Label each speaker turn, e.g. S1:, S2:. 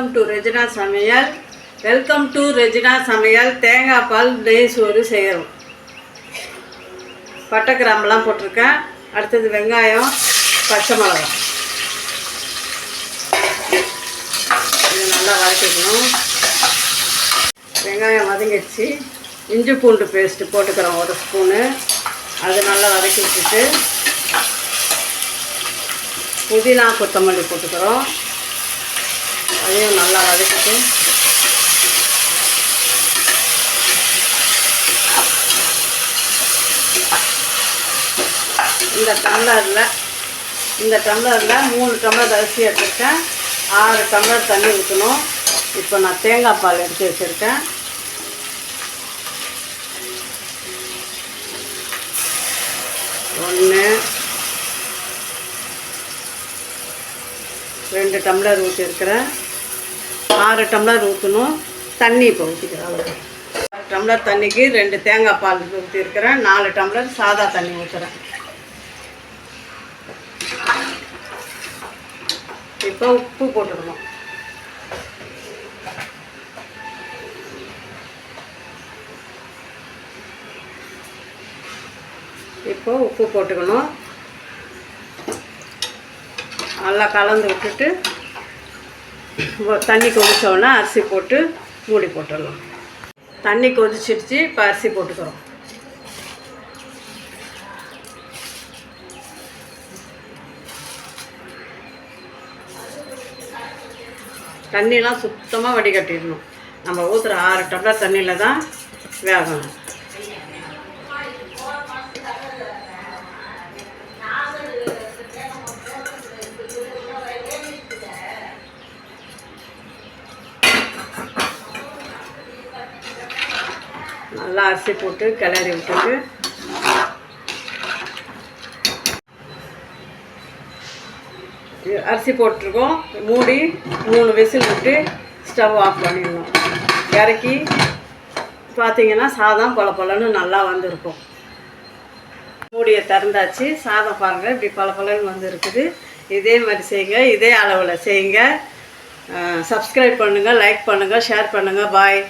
S1: Welcome to Regina சமையல். Welcome to Regina சமையல். தேங்காய் பால் நெய் சோறு செய்கிறோம். பட்டை கிராம்பெலாம் போட்டிருக்கேன். அடுத்தது வெங்காயம், பச்சை மிளகாய் இது நல்லா வதக்கிக்கணும். வெங்காயம் வதங்கிடுச்சு. இஞ்சி பூண்டு பேஸ்ட்டு போட்டுக்கிறோம் 1 ஸ்பூனு. அது நல்லா வதக்கி விட்டுட்டு புதினா கொத்தமல்லி போட்டுக்கிறோம். அதையும் நல்லா வதக்கிட்டு இந்த டம்ளரில் 3 டம்ளர் அரிசி எடுத்துருக்கேன். 6 டம்ளர் தண்ணி ஊற்றணும். இப்போ நான் தேங்காய் பால் எடுத்து வச்சுருக்கேன். ஒன்று 2 டம்ளர் ஊற்றிருக்கிறேன். 6 டம்ளர் ஊற்றணும். தண்ணி இப்போ ஊற்றிக்கிறேன். 6 டம்ளர் தண்ணிக்கு 2 தேங்காய் பால் ஊற்றிருக்கிறேன். 4 டம்ளர் சாதா தண்ணி ஊற்றுறேன். இப்போ உப்பு போட்டுக்கணும். உப்பு போட்டுக்கணும். நல்லா கலந்து விட்டுட்டு தண்ணி கொதிச்சோன்னா அரிசி போட்டு மூடி போட்டுடலாம். தண்ணி கொதிச்சிடுச்சு. இப்போ அரிசி போட்டுக்கிறோம். தண்ணியெலாம் சுத்தமாக வடிகட்டிடணும். நம்ம ஊற்றுற 6 டம்ளர் தண்ணியில் தான் வேகணும். நல்லா அரிசி போட்டு கிளறி விட்டுட்டு அரிசி போட்டிருக்கோம். மூடி 3 விசில் விட்டு ஸ்டவ் ஆஃப் பண்ணிடணும். இறக்கி பார்த்திங்கன்னா சாதம் பளபளன்னு நல்லா வந்திருக்கும். மூடியை திறந்தாச்சு. சாதம் பாருங்கள் இப்படி பளபளன்னு வந்துருக்குது. இதே மாதிரி செய்யுங்க. இதே அளவில் செய்யுங்க. சப்ஸ்கிரைப் பண்ணுங்கள், லைக் பண்ணுங்கள், ஷேர் பண்ணுங்கள். பாய்.